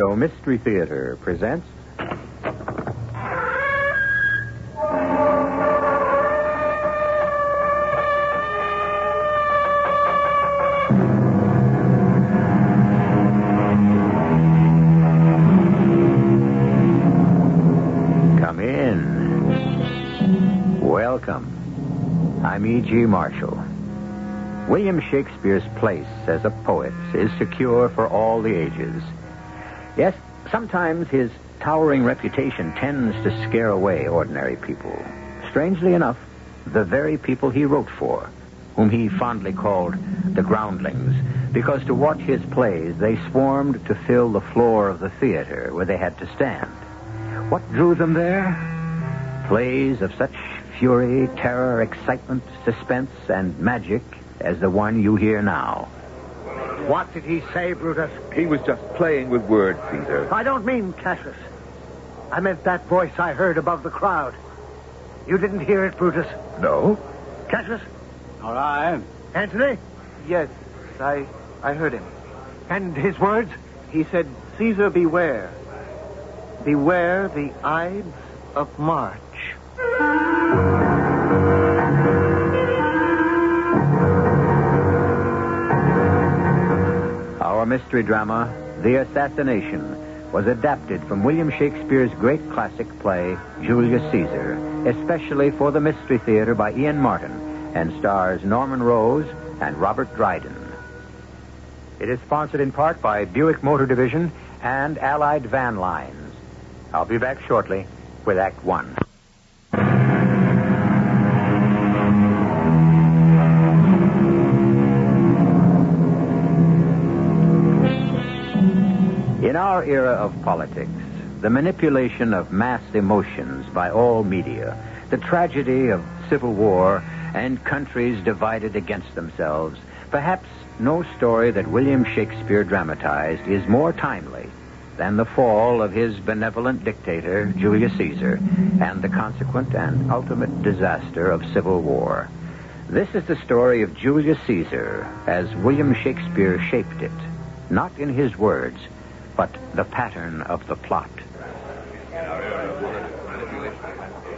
So Mystery Theater presents... Come in. Welcome. I'm E.G. Marshall. William Shakespeare's place as a poet is secure for all the ages. Yes, sometimes his towering reputation tends to scare away ordinary people. Strangely enough, the very people he wrote for, whom he fondly called the groundlings, because to watch his plays, they swarmed to fill the floor of the theater where they had to stand. What drew them there? Plays of such fury, terror, excitement, suspense, and magic as the one you hear now. What did he say, Brutus? He was just playing with words, Caesar. I don't mean Cassius. I meant that voice I heard above the crowd. You didn't hear it, Brutus? No? Cassius? All right. Antony? Yes, I heard him. And his words? He said, Caesar, beware. Beware the Ides of March. Our mystery drama, The Assassination, was adapted from William Shakespeare's great classic play, Julius Caesar, especially for the Mystery Theater by Ian Martin, and stars Norman Rose and Robert Dryden. It is sponsored in part by Buick Motor Division and Allied Van Lines. I'll be back shortly with Act One. In our era of politics, the manipulation of mass emotions by all media, the tragedy of civil war, and countries divided against themselves, perhaps no story that William Shakespeare dramatized is more timely than the fall of his benevolent dictator, Julius Caesar, and the consequent and ultimate disaster of civil war. This is the story of Julius Caesar as William Shakespeare shaped it, not in his words, but the pattern of the plot.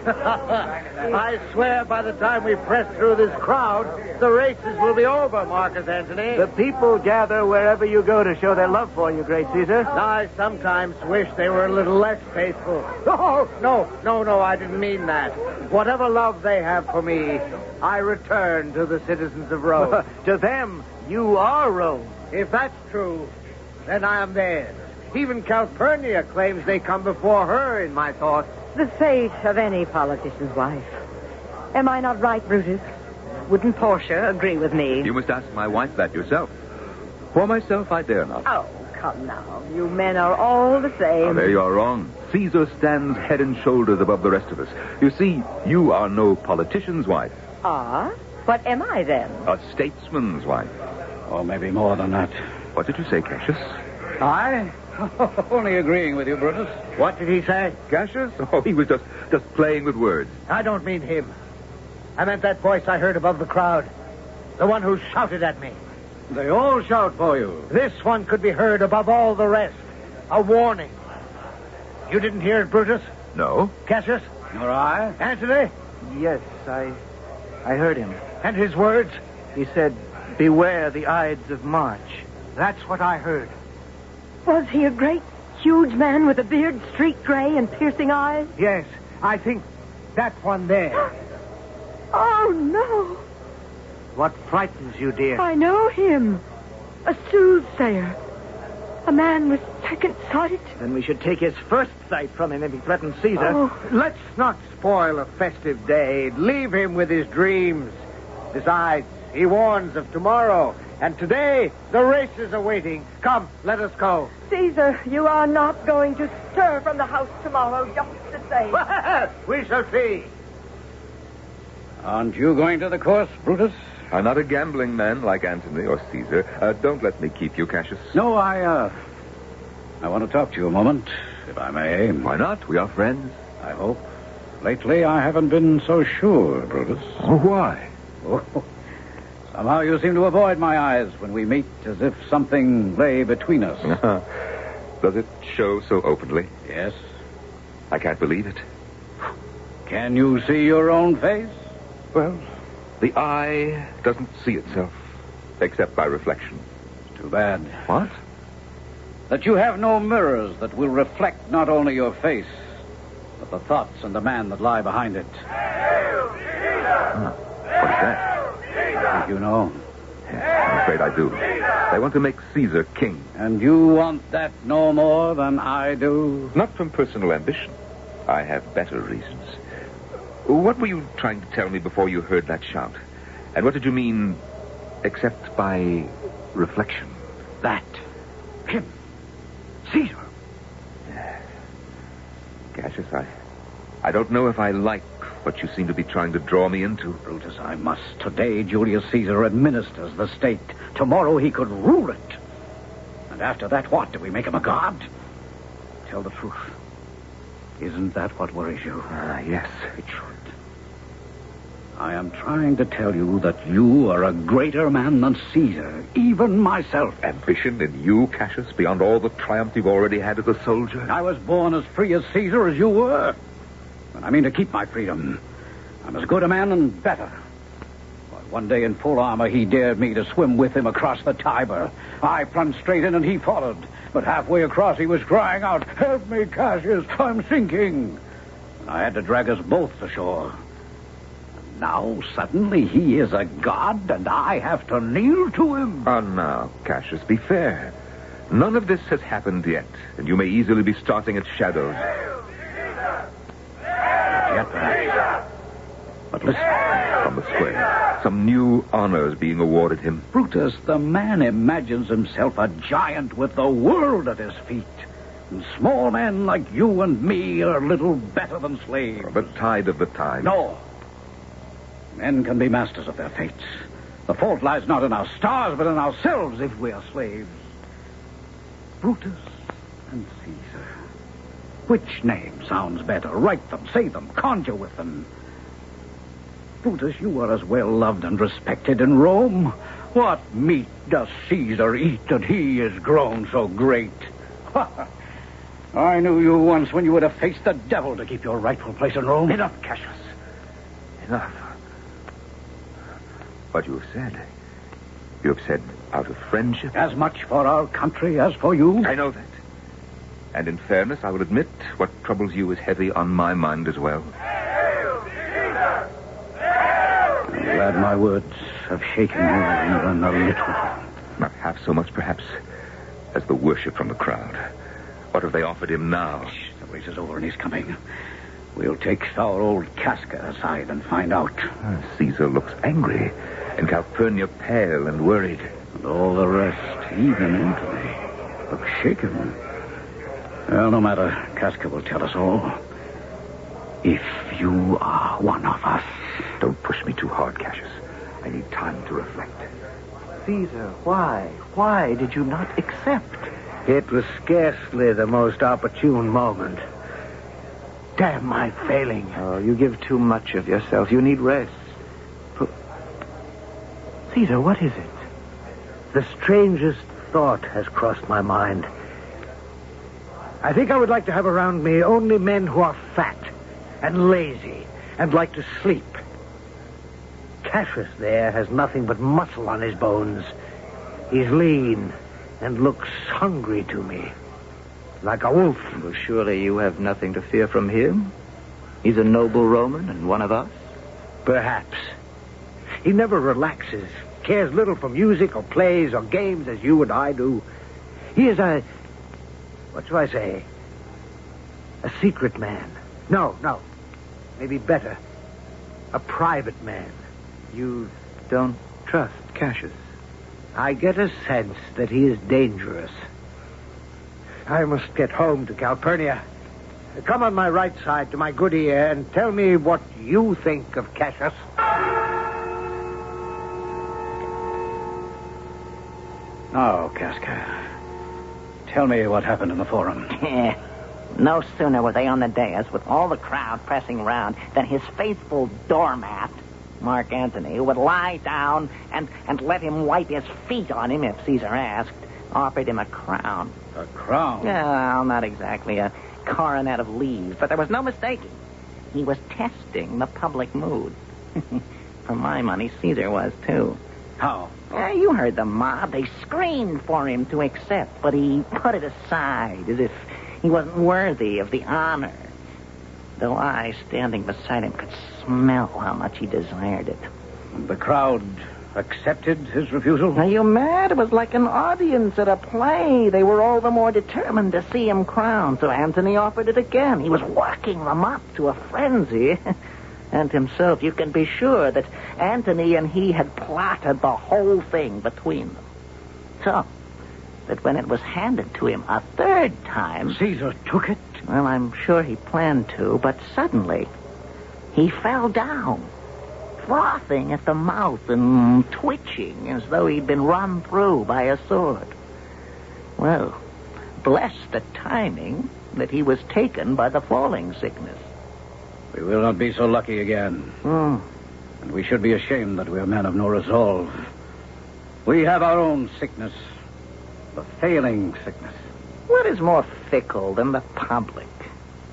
I swear by the time we press through this crowd, the races will be over, Marcus Antony. The people gather wherever you go to show their love for you, great Caesar. I sometimes wish they were a little less faithful. Oh, no, I didn't mean that. Whatever love they have for me, I return to the citizens of Rome. To them, you are Rome. If that's true, then I am theirs. Even Calpurnia claims they come before her in my thoughts. The fate of any politician's wife. Am I not right, Brutus? Wouldn't Portia agree with me? You must ask my wife that yourself. For myself, I dare not. Oh, come now. You men are all the same. Oh, there you are wrong. Caesar stands head and shoulders above the rest of us. You see, you are no politician's wife. Ah? What am I, then? A statesman's wife. Or maybe more than that. What did you say, Cassius? I? Only agreeing with you, Brutus. What did he say? Cassius? Oh, he was just playing with words. I don't mean him. I meant that voice I heard above the crowd. The one who shouted at me. They all shout for you. This one could be heard above all the rest. A warning. You didn't hear it, Brutus? No. Cassius? Nor I? Antony? Yes, I heard him. And his words? He said, beware the Ides of March. That's what I heard. Was he a great, huge man with a beard streaked gray and piercing eyes? Yes, I think that one there. Oh, no. What frightens you, dear? I know him. A soothsayer. A man with second sight. Then we should take his first sight from him if he threatens Caesar. Oh. Let's not spoil a festive day. Leave him with his dreams. Besides, he warns of tomorrow. And today, the races are waiting. Come, let us go. Caesar, you are not going to stir from the house tomorrow, just the same. We shall see. Aren't you going to the course, Brutus? I'm not a gambling man like Antony or Caesar. Don't let me keep you, Cassius. No, I want to talk to you a moment, if I may. Why not? We are friends. I hope. Lately, I haven't been so sure, Brutus. Oh, why? Oh, somehow you seem to avoid my eyes when we meet, as if something lay between us. Does it show so openly? Yes. I can't believe it. Can you see your own face? Well, the eye doesn't see itself, except by reflection. Too bad. What? That you have no mirrors that will reflect not only your face, but the thoughts and the man that lie behind it. What is that? I think you know. I'm afraid I do. They want to make Caesar king. And you want that no more than I do? Not from personal ambition. I have better reasons. What were you trying to tell me before you heard that shout? And what did you mean, except by reflection? That. Him. Caesar. Cassius, I don't know if I like what you seem to be trying to draw me into. Brutus, I must. Today, Julius Caesar administers the state. Tomorrow, he could rule it. And after that, what? Do we make him a god? Tell the truth. Isn't that what worries you? Yes. It should. I am trying to tell you that you are a greater man than Caesar, even myself. Ambition in you, Cassius, beyond all the triumph you've already had as a soldier? I was born as free as Caesar as you were. And I mean to keep my freedom. I'm as good a man and better. Why, one day in full armor, he dared me to swim with him across the Tiber. I plunged straight in and he followed. But halfway across, he was crying out, "Help me, Cassius, I'm sinking." And I had to drag us both to shore. And now, suddenly, he is a god, and I have to kneel to him. Oh, now, Cassius, be fair. None of this has happened yet, and you may easily be starting at shadows. Yet, perhaps. But listen. From the square, some new honors being awarded him. Brutus, the man imagines himself a giant with the world at his feet. And small men like you and me are little better than slaves. The tide of the tide. No. Men can be masters of their fates. The fault lies not in our stars, but in ourselves if we are slaves. Brutus and Caesar. Which name sounds better? Write them, say them, conjure with them. Brutus, you are as well loved and respected in Rome. What meat does Caesar eat that he is grown so great? I knew you once when you would have faced the devil to keep your rightful place in Rome. Enough, Cassius. Enough. What you have said. You have said out of friendship. As much for our country as for you. I know that. And in fairness, I will admit what troubles you is heavy on my mind as well. I'm glad my words have shaken you even a little. Not half so much, perhaps, as the worship from the crowd. What have they offered him now? The race is over and he's coming. We'll take our old Casca aside and find out. Caesar looks angry, and Calpurnia pale and worried. And all the rest, even Antony, look shaken. Well, no matter. Casca will tell us all. If you are one of us. Don't push me too hard, Cassius. I need time to reflect. Caesar, why? Why did you not accept? It was scarcely the most opportune moment. Damn my failing. Oh, you give too much of yourself. You need rest. Caesar, what is it? The strangest thought has crossed my mind. I think I would like to have around me only men who are fat and lazy and like to sleep. Cassius there has nothing but muscle on his bones. He's lean and looks hungry to me, like a wolf. Well, surely you have nothing to fear from him. He's a noble Roman and one of us. Perhaps. He never relaxes, cares little for music or plays or games as you and I do. He is what shall I say? A secret man. No. Maybe better. A private man. You don't trust Cassius? I get a sense that he is dangerous. I must get home to Calpurnia. Come on my right side to my good ear and tell me what you think of Cassius. Now, Casca, tell me what happened in the forum. No sooner were they on the dais with all the crowd pressing around than his faithful doormat, Mark Antony, would lie down and let him wipe his feet on him if Caesar asked, Offered him a crown. A crown? Well, not exactly a coronet of leaves, but there was no mistaking. He was testing the public mood. For my money, Caesar was, too. How? Yeah, you heard the mob. They screamed for him to accept, but he put it aside as if he wasn't worthy of the honor. Though I, standing beside him, could smell how much he desired it. The crowd accepted his refusal? Are you mad? It was like an audience at a play. They were all the more determined to see him crowned, so Antony offered it again. He was working them up to a frenzy. And himself, you can be sure that Antony and he had plotted the whole thing between them. So that when it was handed to him a third time... Caesar took it? Well, I'm sure he planned to, but suddenly he fell down, frothing at the mouth and twitching as though he'd been run through by a sword. Well, bless the timing that he was taken by the falling sickness. We will not be so lucky again. And we should be ashamed that we are men of no resolve. We have our own sickness, the failing sickness. What is more fickle than the public?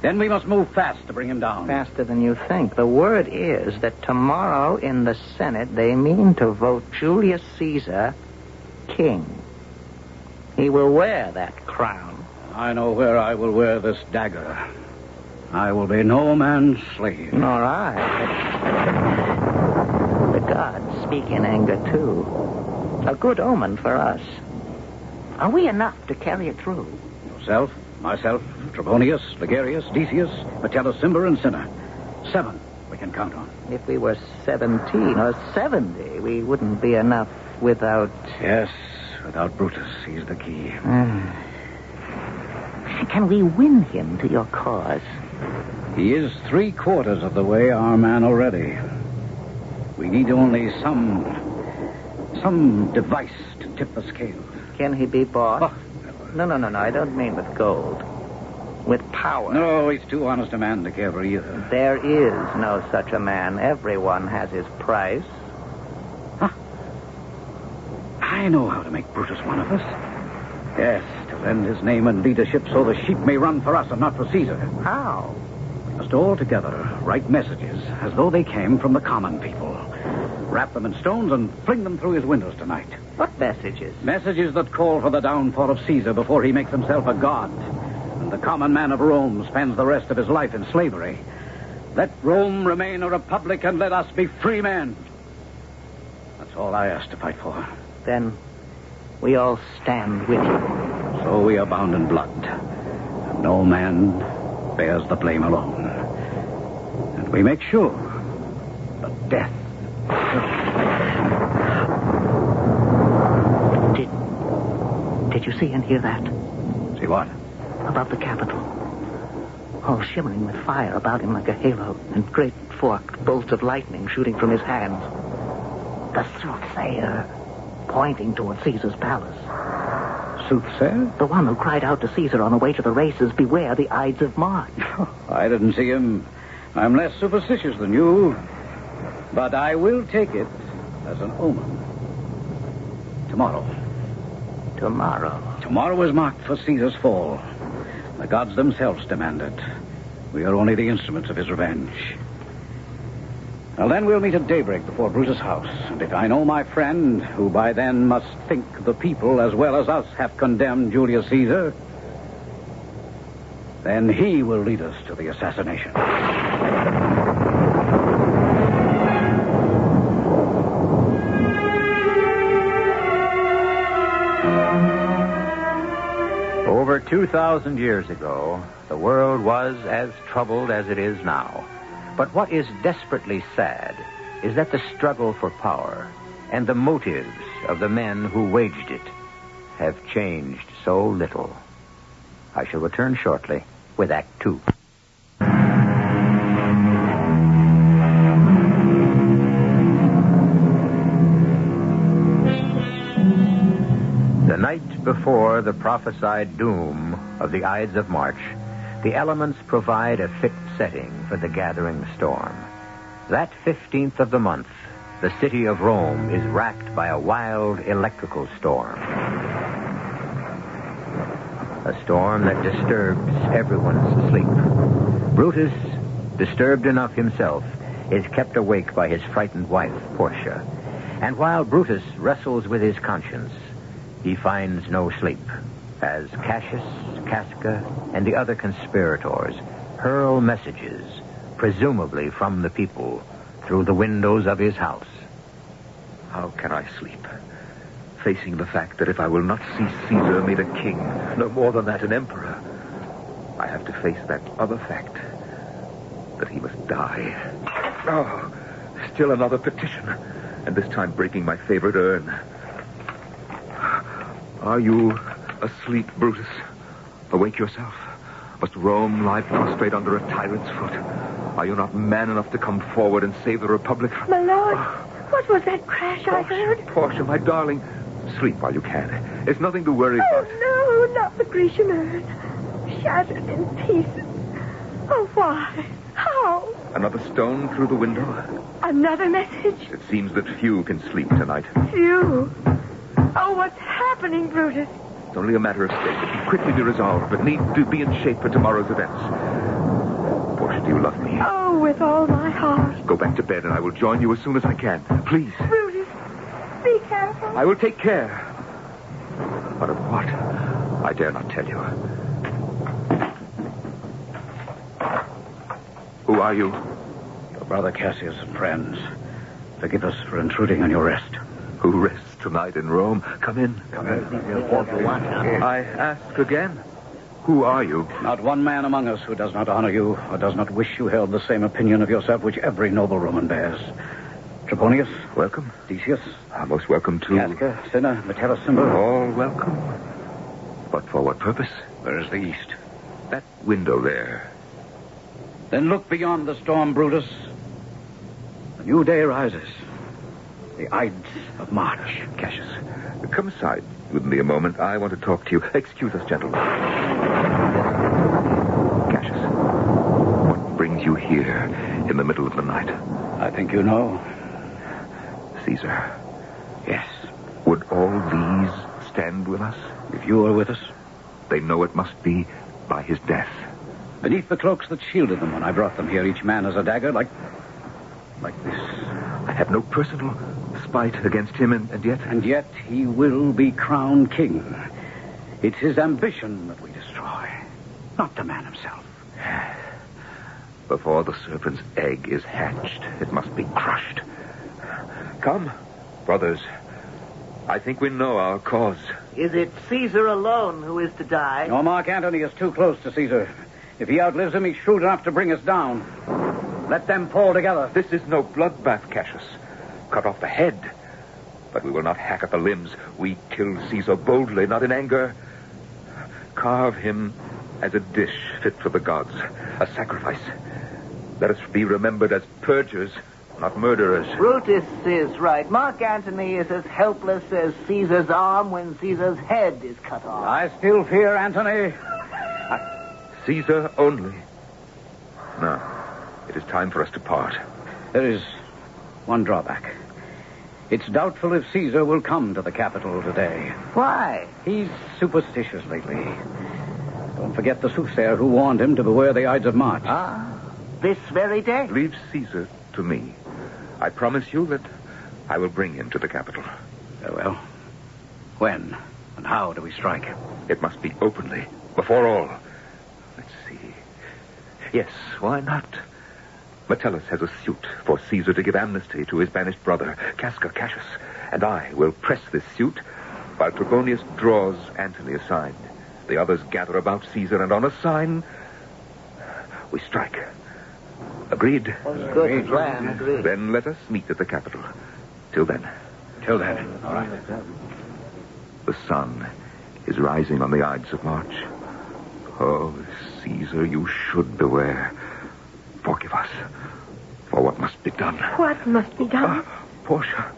Then we must move fast to bring him down. Faster than you think. The word is that tomorrow in the Senate they mean to vote Julius Caesar king. He will wear that crown. I know where I will wear this dagger. I will be no man's slave. Nor I. The gods speak in anger, too. A good omen for us. Are we enough to carry it through? Yourself, myself, Trebonius, Ligarius, Decius, Metellus, Cimber, and Cinna. 7 we can count on. If we were 17 or 70, we wouldn't be enough without... Yes, without Brutus. He's the key. Can we win him to your cause? He is 3/4 of the way our man already. We need only some device to tip the scales. Can he be bought? Oh, No. I don't mean with gold. With power. no, he's too honest a man to care for either. There is no such a man. Everyone has his price. Huh? I know how to make Brutus one of us. Yes, to lend his name and leadership so the sheep may run for us and not for Caesar. How? We must all together write messages as though they came from the common people. Wrap them in stones and fling them through his windows tonight. What messages? Messages that call for the downfall of Caesar before he makes himself a god. And the common man of Rome spends the rest of his life in slavery. Let Rome remain a republic and let us be free men. That's all I ask to fight for. Then we all stand with you. So we are bound in blood. And no man bears the blame alone. And we make sure that death... Did you see and hear that? See what? Above the Capitol. All shimmering with fire about him like a halo, and great forked bolts of lightning shooting from his hands. The soothsayer, pointing toward Caesar's palace. Soothsayer? The one who cried out to Caesar on the way to the races, beware the Ides of March. I didn't see him. I'm less superstitious than you. But I will take it as an omen. Tomorrow. Tomorrow is marked for Caesar's fall. The gods themselves demand it. We are only the instruments of his revenge. Well, then we'll meet at daybreak before Brutus' house. And if I know my friend, who by then must think the people as well as us have condemned Julius Caesar, then he will lead us to the assassination. Over 2,000 years ago, the world was as troubled as it is now. But what is desperately sad is that the struggle for power and the motives of the men who waged it have changed so little. I shall return shortly with Act 2. The night before the prophesied doom of the Ides of March, the elements provide a fit setting for the gathering storm. That 15th of the month, the city of Rome is racked by a wild electrical storm. A storm that disturbs everyone's sleep. Brutus, disturbed enough himself, is kept awake by his frightened wife, Portia. And while Brutus wrestles with his conscience, he finds no sleep, as Cassius, Casca, and the other conspirators hurl messages, presumably from the people, through the windows of his house. How can I sleep? Facing the fact that if I will not see Caesar made a king, no more than that, an emperor, I have to face that other fact, that he must die. Oh, still another petition, and this time breaking my favorite urn. Are you asleep, Brutus? Awake yourself. Must Rome lie prostrate under a tyrant's foot? Are you not man enough to come forward and save the Republic? My lord, what was that crash I heard? Portia, my darling, sleep while you can. It's nothing to worry about. Oh, no, not the Grecian urn. Shattered in pieces. Oh, why? How? Another stone through the window? Another message? It seems that few can sleep tonight. Few? Oh, what's happening, Brutus? It's only a matter of state. It can quickly be resolved, but need to be in shape for tomorrow's events. Portia, do you love me? Oh, with all my heart. Go back to bed, and I will join you as soon as I can. Please. Brutus, be careful. I will take care. But of what? I dare not tell you. Who are you? Your brother Cassius and friends. Forgive us for intruding on your rest. Who rests tonight in Rome? Come in. Come in. I ask again. Who are you? Not one man among us who does not honor you or does not wish you held the same opinion of yourself which every noble Roman bears. Trebonius. Welcome. Decius. Most welcome to... Casca, Cinna, Metellus, Cimber. All welcome. But for what purpose? Where is the east? That window there. Then look beyond the storm, Brutus. A new day rises. The Ides of March. Cassius, come aside with me a moment. I want to talk to you. Excuse us, gentlemen. Cassius, what brings you here in the middle of the night? I think you know. Caesar. Yes. Would all these stand with us? If you were with us? They know it must be by his death. Beneath the cloaks that shielded them when I brought them here, each man has a dagger like this. I have no personal spite against him, and yet... And yet he will be crowned king. It's his ambition that we destroy, not the man himself. Before the serpent's egg is hatched, it must be crushed. Come, brothers. I think we know our cause. Is it Caesar alone who is to die? No, Mark Antony is too close to Caesar. If he outlives him, he's shrewd enough to bring us down. Let them fall together. This is no bloodbath, Cassius. Cut off the head. But we will not hack at the limbs. We kill Caesar boldly, not in anger. Carve him as a dish fit for the gods, a sacrifice. Let us be remembered as purgers, not murderers. Brutus is right. Mark Antony is as helpless as Caesar's arm when Caesar's head is cut off. I still fear Antony. Caesar only. Now, it is time for us to part. There is one drawback. It's doubtful if Caesar will come to the capital today. Why? He's superstitious lately. Don't forget the soothsayer who warned him to beware the Ides of March. This very day? Leave Caesar to me. I promise you that I will bring him to the capital. Very well. When and how do we strike? It must be openly, before all. Let's see. Yes, why not? Metellus has a suit for Caesar to give amnesty to his banished brother, Casca Cassius, and I will press this suit while Trebonius draws Antony aside. The others gather about Caesar, and on a sign, we strike. Agreed? Good plan, agreed. Then let us meet at the capital. Till then. Till then. All right. The sun is rising on the Ides of March. Oh, Caesar, you should beware. Forgive us for what must be done. What must be done? Portia,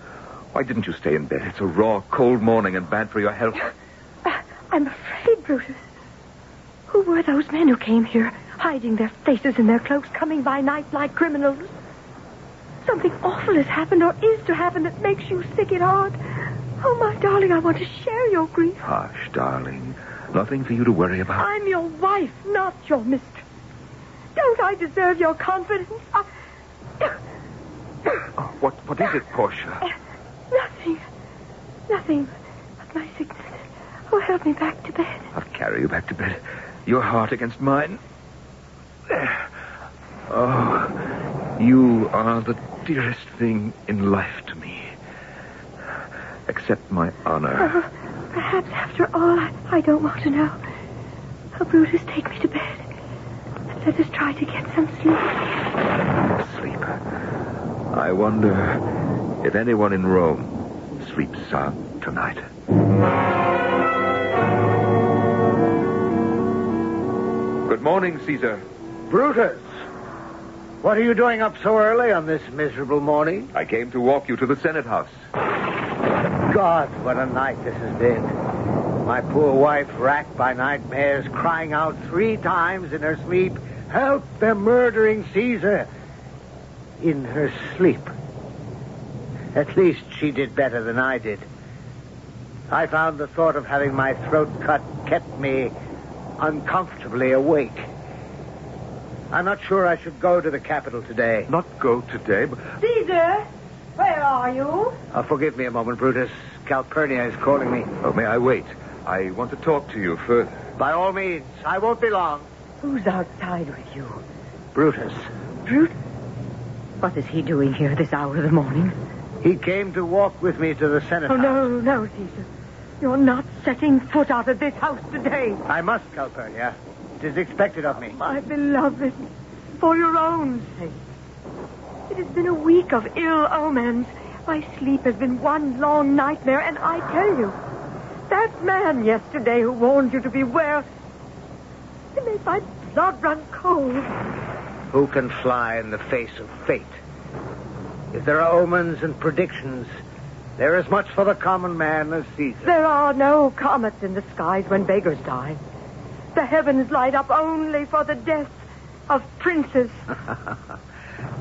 why didn't you stay in bed? It's a raw, cold morning and bad for your health. I'm afraid, Brutus. Who were those men who came here, hiding their faces in their cloaks, coming by night like criminals? Something awful has happened or is to happen that makes you sick at heart. Oh, my darling, I want to share your grief. Hush, darling. Nothing for you to worry about. I'm your wife, not your mistress. Don't I deserve your confidence? Oh, what is it, Portia? Nothing but my sickness. Oh, help me back to bed. I'll carry you back to bed. Your heart against mine. There. Oh, you are the dearest thing in life to me. Accept my honor. Perhaps after all, I don't want to know. Oh, Brutus, take me to bed. Let us try to get some sleep. Sleep. I wonder if anyone in Rome sleeps sound tonight. Good morning, Caesar. Brutus! What are you doing up so early on this miserable morning? I came to walk you to the Senate House. God, what a night this has been. My poor wife, racked by nightmares, crying out 3 times in her sleep, "Help, they're murdering Caesar!" In her sleep. At least she did better than I did. I found the thought of having my throat cut kept me uncomfortably awake. I'm not sure I should go to the capital today. Not go today, but... Caesar, where are you? Forgive me a moment, Brutus. Calpurnia is calling me. Oh, may I wait? I want to talk to you further. By all means. I won't be long. Who's outside with you? Brutus. Brute? What is he doing here this hour of the morning? He came to walk with me to the Senate Oh, House. no, Caesar. You're not setting foot out of this house today. I must, Calpurnia. It is expected of me. My beloved, for your own sake. It has been a week of ill omens. My sleep has been one long nightmare, and I tell you, that man yesterday who warned you to beware, he made my blood run cold. Who can fly in the face of fate? If there are omens and predictions, there is much for the common man as Caesar. There are no comets in the skies when beggars die. The heavens light up only for the death of princes.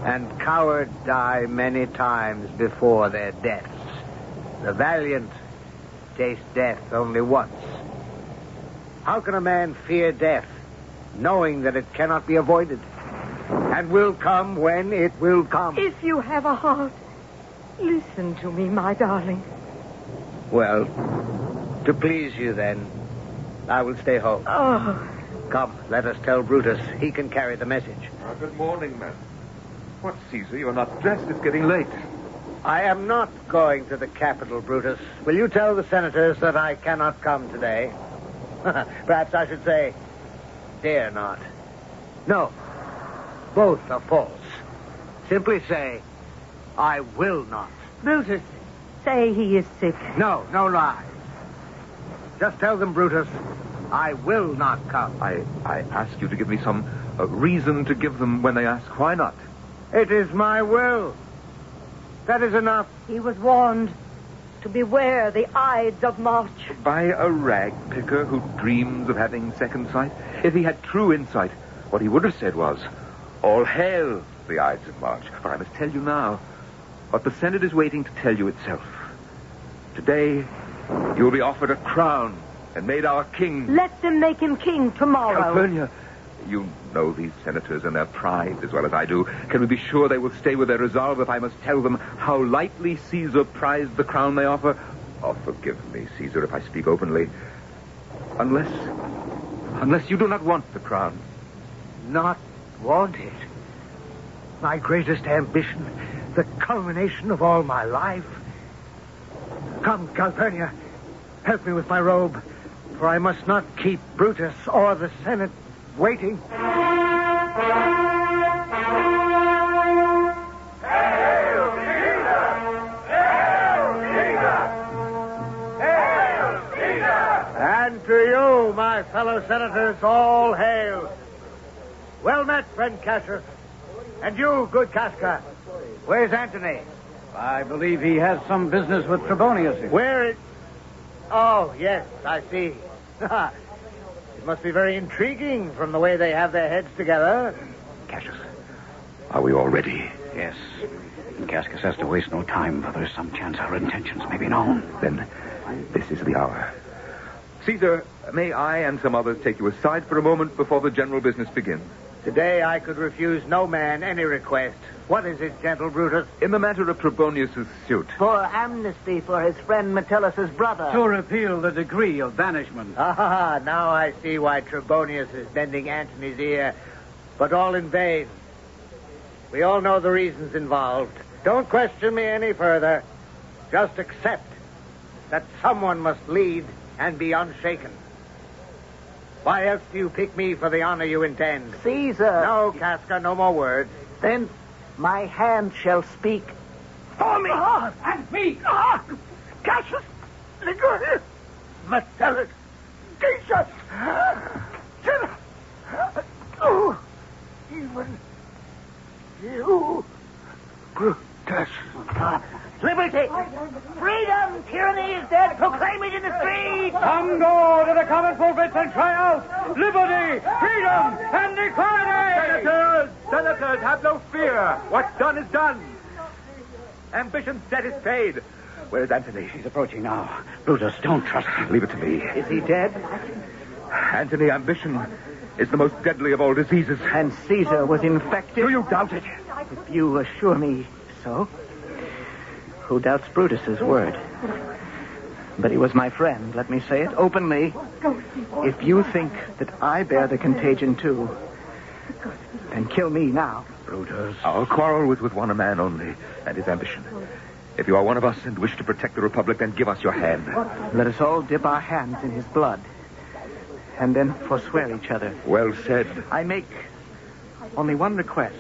And cowards die many times before their deaths. The valiant taste death only once. How can a man fear death, knowing that it cannot be avoided, and will come when it will come? If you have a heart, listen to me, my darling. Well, to please you, then, I will stay home. Oh, Come, let us tell Brutus. He can carry the message. Good morning, man. What, Caesar? You're not dressed. It's getting late. I am not going to the capital, Brutus. Will you tell the senators that I cannot come today? Perhaps I should say, dare not. No, both are false. Simply say, I will not. Brutus, say he is sick. No lie. Just tell them, Brutus, I will not come. I ask you to give me some reason to give them when they ask why not. It is my will. That is enough. He was warned to beware the Ides of March. By a rag picker who dreams of having second sight? If he had true insight, what he would have said was, all hail the Ides of March. For I must tell you now what the Senate is waiting to tell you itself. Today, you will be offered a crown and made our king. Let them make him king tomorrow. Calpurnia, you know these senators and their pride as well as I do. Can we be sure they will stay with their resolve if I must tell them how lightly Caesar prized the crown they offer? Oh, forgive me, Caesar, if I speak openly. Unless you do not want the crown. Not want it. My greatest ambition, the culmination of all my life. Come, Calpurnia, help me with my robe, for I must not keep Brutus or the Senate waiting. And to you, my fellow senators, all hail. Well met, friend Cassius. And you, good Casca. Where's Antony? I believe he has some business with Trebonius. Where is... Oh, yes, I see. It must be very intriguing from the way they have their heads together. Cassius, are we all ready? Yes. And Cascus has to waste no time, for there's some chance our intentions may be known. Then this is the hour. Caesar, may I and some others take you aside for a moment before the general business begins? Today I could refuse no man any request. What is it, gentle Brutus? In the matter of Trebonius' suit. For amnesty for his friend Metellus' brother. To repeal the decree of banishment. Ah, now I see why Trebonius is bending Antony's ear, but all in vain. We all know the reasons involved. Don't question me any further. Just accept that someone must lead and be unshaken. Why else do you pick me for the honor you intend? Caesar. No, Casca, no more words. Then my hand shall speak. For me! And me! Cassius! Ligurius! Metellus! Decius! Oh, even you, Brutus. Liberty! Freedom! Tyranny is dead! Proclaim it in the streets! Come go to the common pulpits and cry out, liberty, freedom, and equality! Senators, have no fear. What's done is done. Ambition's debt is paid. Where is Antony? He's approaching now. Brutus, don't trust him. Leave it to me. Is he dead? Antony, ambition is the most deadly of all diseases. And Caesar was infected? Do you doubt it? If you assure me so. Who doubts Brutus's word? But he was my friend, let me say it openly. If you think that I bear the contagion too, then kill me now. Brutus. Our quarrel was with one man only, and his ambition. If you are one of us and wish to protect the Republic, then give us your hand. Let us all dip our hands in his blood, and then forswear each other. Well said. I make only one request.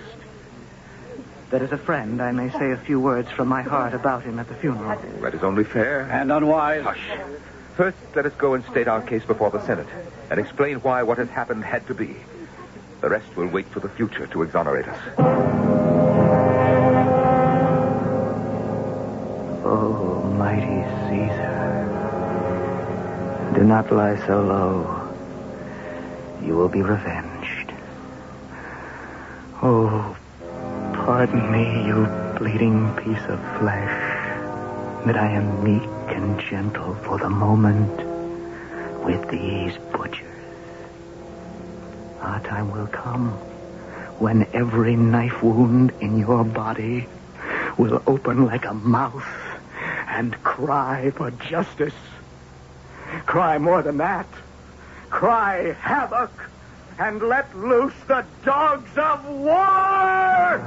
That as a friend, I may say a few words from my heart about him at the funeral. That is only fair. And unwise. Hush. First, let us go and state our case before the Senate, and explain why what has happened had to be. The rest will wait for the future to exonerate us. Oh, mighty Caesar, do not lie so low. You will be revenged. Oh, pardon me, you bleeding piece of flesh, that I am meek and gentle for the moment with these butchers. Our time will come when every knife wound in your body will open like a mouth and cry for justice. Cry more than that. Cry havoc and let loose the dogs of war!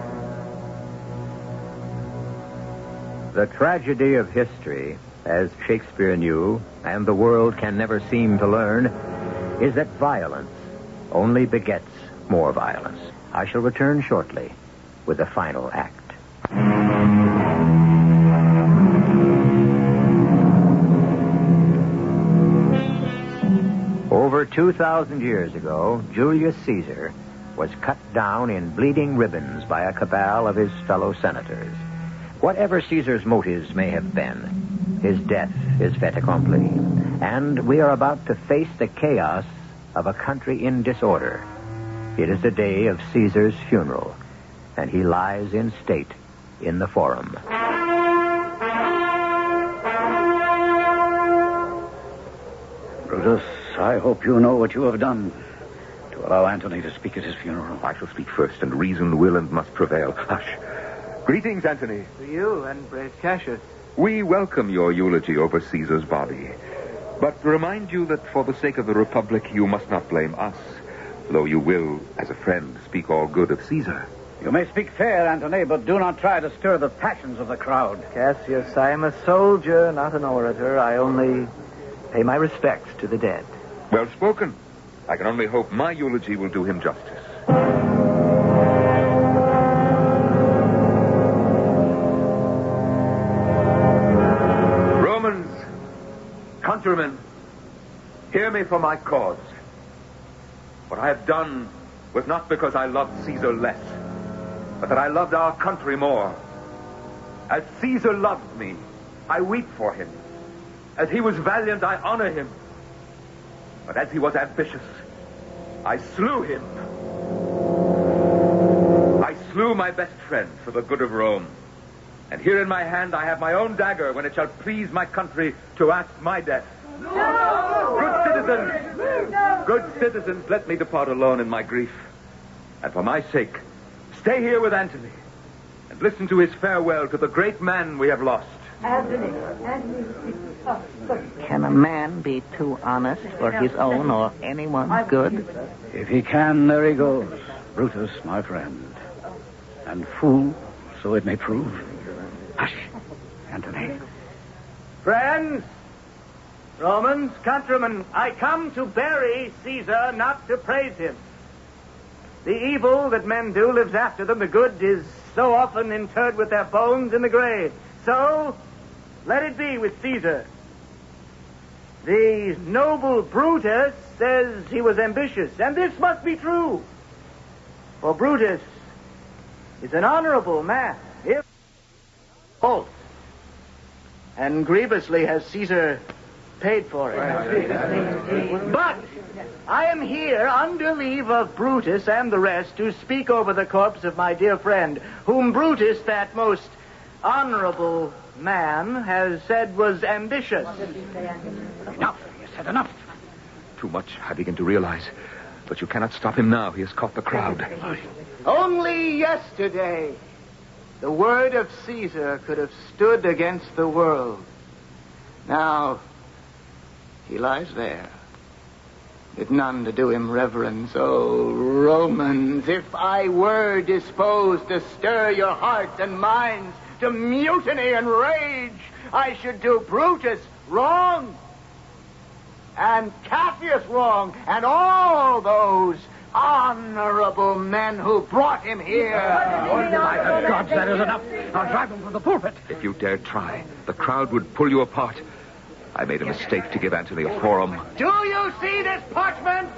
The tragedy of history, as Shakespeare knew, and the world can never seem to learn, is that violence only begets more violence. I shall return shortly with the final act. Over 2,000 years ago, Julius Caesar was cut down in bleeding ribbons by a cabal of his fellow senators. Whatever Caesar's motives may have been, his death is fait accompli. And we are about to face the chaos of a country in disorder. It is the day of Caesar's funeral, and he lies in state in the Forum. Brutus, I hope you know what you have done to allow Antony to speak at his funeral. I shall speak first, and reason will and must prevail. Hush. Greetings, Antony. To you and brave Cassius. We welcome your eulogy over Caesar's body, but remind you that for the sake of the Republic, you must not blame us, though you will, as a friend, speak all good of Caesar. You may speak fair, Antony, but do not try to stir the passions of the crowd. Cassius, I am a soldier, not an orator. I only pay my respects to the dead. Well spoken. I can only hope my eulogy will do him justice. Romans, countrymen, hear me for my cause. What I have done was not because I loved Caesar less, but that I loved our country more. As Caesar loved me, I weep for him. As he was valiant, I honor him. But as he was ambitious, I slew him. I slew my best friend for the good of Rome. And here in my hand I have my own dagger when it shall please my country to ask my death. No! Good Good citizens, let me depart alone in my grief. And for my sake, stay here with Antony and listen to his farewell to the great man we have lost. Anthony. Can a man be too honest for his own or anyone's good? If he can, there he goes. Brutus, my friend. And fool, so it may prove. Hush, Anthony. Friends, Romans, countrymen, I come to bury Caesar, not to praise him. The evil that men do lives after them. The good is so often interred with their bones in the grave. So, let it be with Caesar. The noble Brutus says he was ambitious, and this must be true. For Brutus is an honorable man, if false. And grievously has Caesar paid for it. But I am here under leave of Brutus and the rest to speak over the corpse of my dear friend, whom Brutus, that most honorable man, has said was ambitious. Enough. You said enough. Too much, I begin to realize. But you cannot stop him now. He has caught the crowd. Only yesterday, the word of Caesar could have stood against the world. Now, he lies there, with none to do him reverence. Oh, Romans, if I were disposed to stir your hearts and minds to mutiny and rage, I should do Brutus wrong, and Cassius wrong, and all those honorable men who brought him here. By the gods, that is enough. I'll drive him from the pulpit. If you dare try, the crowd would pull you apart. I made a mistake to give Antony a forum. Do you see this parchment?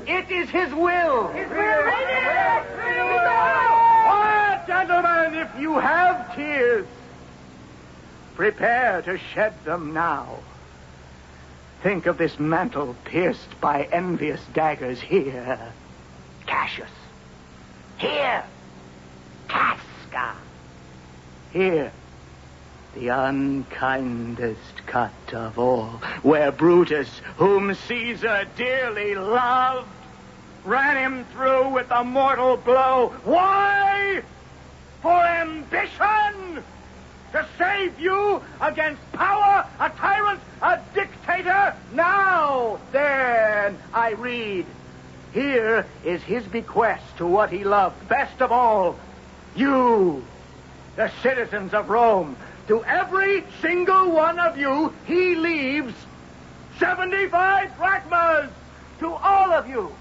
It is his will. His will. Quiet, gentlemen, if you have tears, prepare to shed them now. Think of this mantle pierced by envious daggers here. Cassius. Here. Casca. Here. The unkindest cut of all, where Brutus, whom Caesar dearly loved, ran him through with a mortal blow. Why? For ambition! To save you against power, a tyrant, a dictator. Now, then, I read. Here is his bequest to what he loved best of all. You, the citizens of Rome. To every single one of you, he leaves 75 drachmas. To all of you,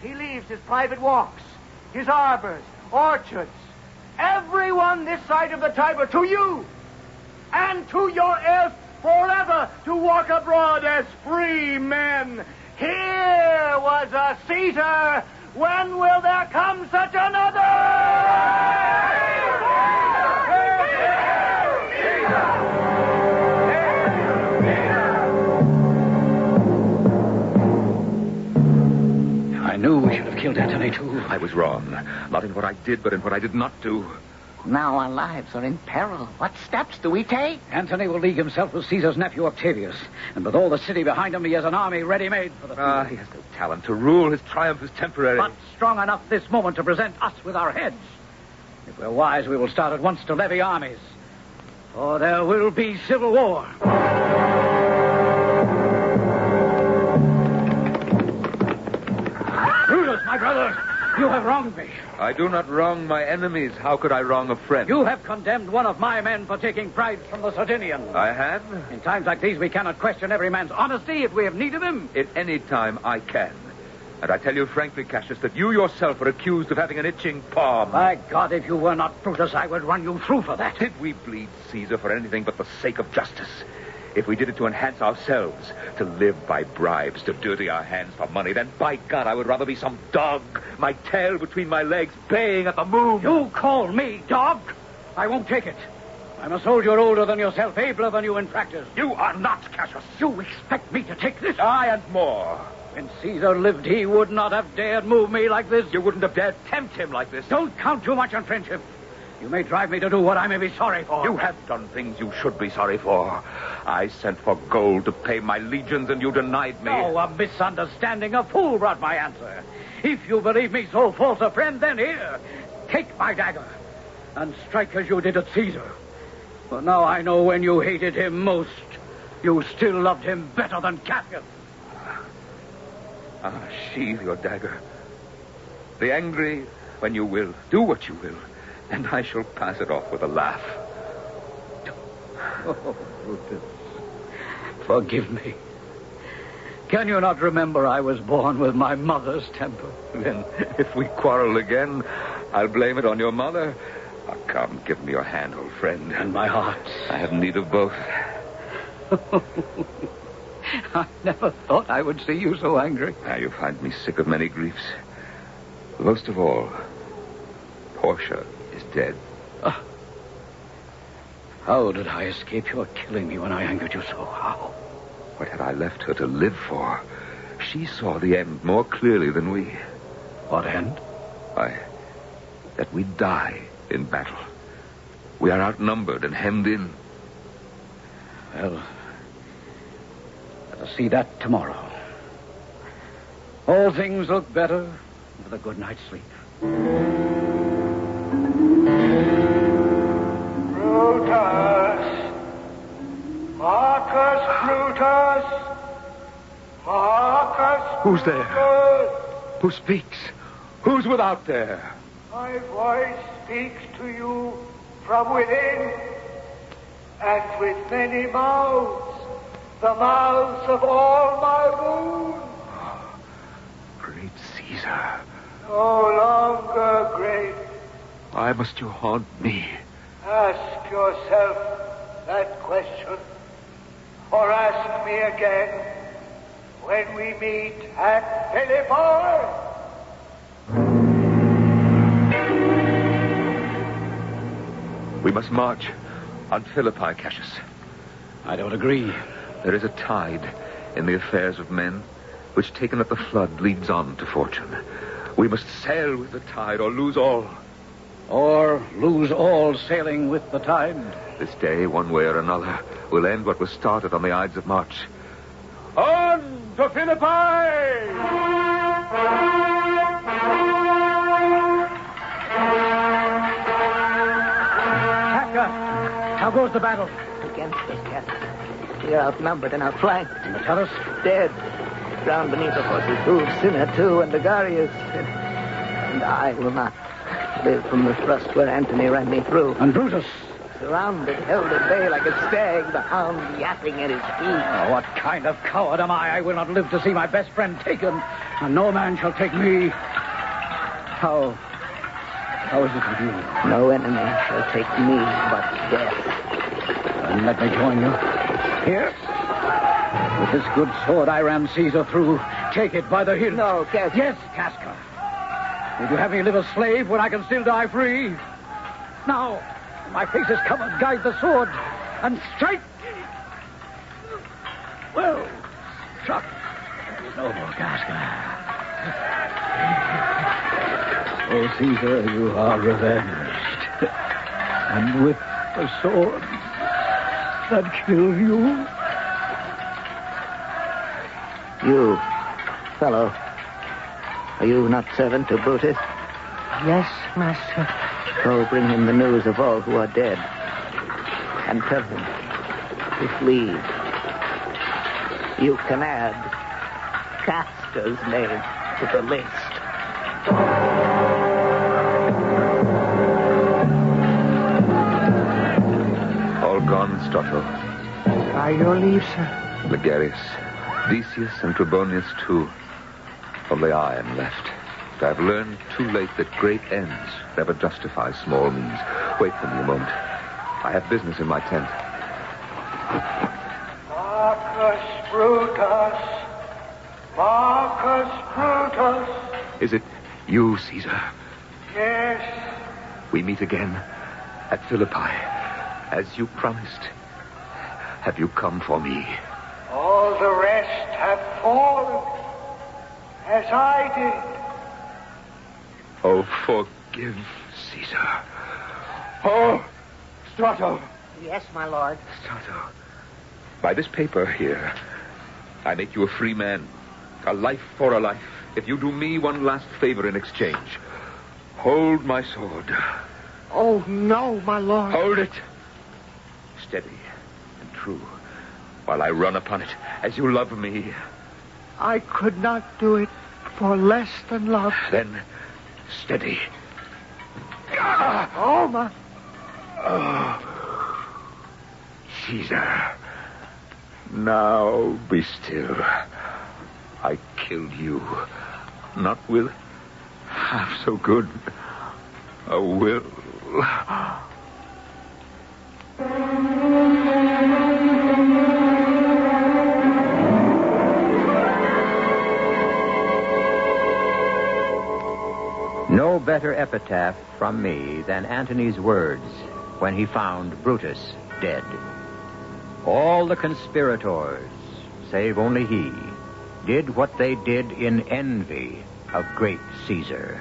he leaves his private walks, his arbors, orchards, everyone this side of the Tiber, to you, and to your heirs forever, to walk abroad as free men. Here was a Caesar. When will there come such another? I knew we should have killed Antony, too. I was wrong. Not in what I did, but in what I did not do. Now our lives are in peril. What steps do we take? Antony will league himself with Caesar's nephew, Octavius. And with all the city behind him, he has an army ready-made for the field. He has no talent to rule. His triumph is temporary. But strong enough this moment to present us with our heads. If we're wise, we will start at once to levy armies. For there will be civil war. Brutus, my brother, you have wronged me. I do not wrong my enemies. How could I wrong a friend? You have condemned one of my men for taking bribes from the Sardinians. I have? In times like these, we cannot question every man's honesty if we have need of him. At any time, I can. And I tell you frankly, Cassius, that you yourself are accused of having an itching palm. By God, if you were not Brutus, I would run you through for that. Did we bleed Caesar for anything but the sake of justice? If we did it to enhance ourselves, to live by bribes, to dirty our hands for money, then by God, I would rather be some dog, my tail between my legs, baying at the moon. You call me dog? I won't take it. I'm a soldier older than yourself, abler than you in practice. You are not, Cassius. You expect me to take this? Aye, and more. When Caesar lived, he would not have dared move me like this. You wouldn't have dared tempt him like this. Don't count too much on friendship. You may drive me to do what I may be sorry for. You have done things you should be sorry for. I sent for gold to pay my legions, and you denied me. Oh, a misunderstanding. A fool brought my answer. If you believe me so false a friend, then here, take my dagger and strike as you did at Caesar. For now I know when you hated him most, you still loved him better than Cassius. Sheathe your dagger. Be angry when you will. Do what you will. And I shall pass it off with a laugh. Oh, Brutus, forgive me. Can you not remember I was born with my mother's temper? Then, if we quarrel again, I'll blame it on your mother. Oh, come, give me your hand, old friend. And my heart. I have need of both. I never thought I would see you so angry. Now, you find me sick of many griefs. Most of all, Portia is dead. How did I escape your killing me when I angered you so? How? What had I left her to live for? She saw the end more clearly than we. What end? That we die in battle. We are outnumbered and hemmed in. Well, let us see that tomorrow. All things look better with a good night's sleep. Brutus! Marcus Brutus! Marcus Who's there? Brutus! Who speaks? Who's without there? My voice speaks to you from within, and with many mouths, the mouths of all my wounds. Great Caesar. No longer great. Why must you haunt me? Ask yourself that question, or ask me again when we meet at Philippi. We must march on Philippi, Cassius. I don't agree. There is a tide in the affairs of men, which taken at the flood leads on to fortune. We must sail with the tide or lose all. Or lose all sailing with the tide. This day, one way or another, will end what was started on the Ides of March. On to Philippi! How goes the battle? Against us, Captain. We are outnumbered and outflanked. And Metellus? Dead. Drowned beneath the horse's hooves. Cinna, too, and Ligarius. And I will not live from the thrust where Antony ran me through. And Brutus? Surrounded, held at bay like a stag, the hound yapping at his feet. Oh, what kind of coward am I? I will not live to see my best friend taken, and no man shall take me. How is it with you? No enemy shall take me but death. Then let me join you. Here. With this good sword I ran Caesar through. Take it by the hilt. No, Casca. Yes, Casca. Would you have me live a slave when I can still die free? Now, my face is covered. Guide the sword and strike. Well, struck. Noble Casca. Oh, Caesar, you are revenged. And with the sword that killed you. You, fellow, are you not servant to Brutus? Yes, master. Go bring him the news of all who are dead. And tell him to flee. You can add Casca's name to the list. All gone, Stotto. By your leave, sir. Ligarius, Decius, and Trebonius, too. Only I am left. I have learned too late that great ends never justify small means. Wait for me a moment. I have business in my tent. Marcus Brutus. Marcus Brutus. Is it you, Caesar? Yes. We meet again at Philippi, as you promised. Have you come for me? All the rest have fallen, as I did. Oh, forgive, Caesar. Oh, Strato. Yes, my lord. Strato. By this paper here, I make you a free man. A life for a life. If you do me one last favor in exchange, hold my sword. Oh, no, my lord. Hold it. Steady and true, while I run upon it as you love me. I could not do it for less than love. Then, steady. Oh, my... Oh. Caesar. Now be still. I killed you, not with half so good a will. No better epitaph from me than Antony's words when he found Brutus dead. All the conspirators, save only he, did what they did in envy of great Caesar.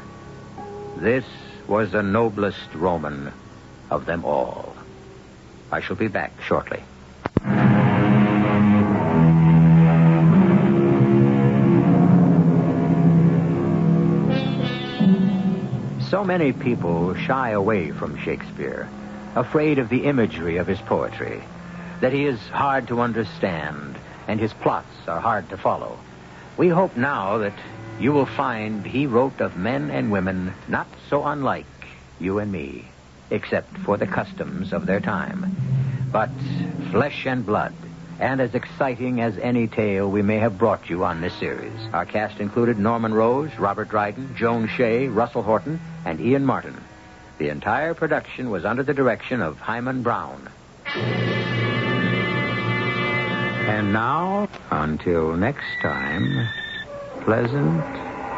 This was the noblest Roman of them all. I shall be back shortly. So many people shy away from Shakespeare, afraid of the imagery of his poetry, that he is hard to understand and his plots are hard to follow. We hope now that you will find he wrote of men and women not so unlike you and me, except for the customs of their time, but flesh and blood, and as exciting as any tale we may have brought you on this series. Our cast included Norman Rose, Robert Dryden, Joan Shea, Russell Horton, and Ian Martin. The entire production was under the direction of Hyman Brown. And now, until next time, pleasant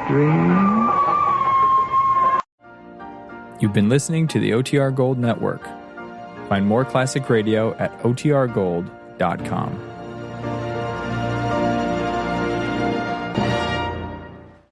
dreams. You've been listening to the OTR Gold Network. Find more classic radio at otrgold.com.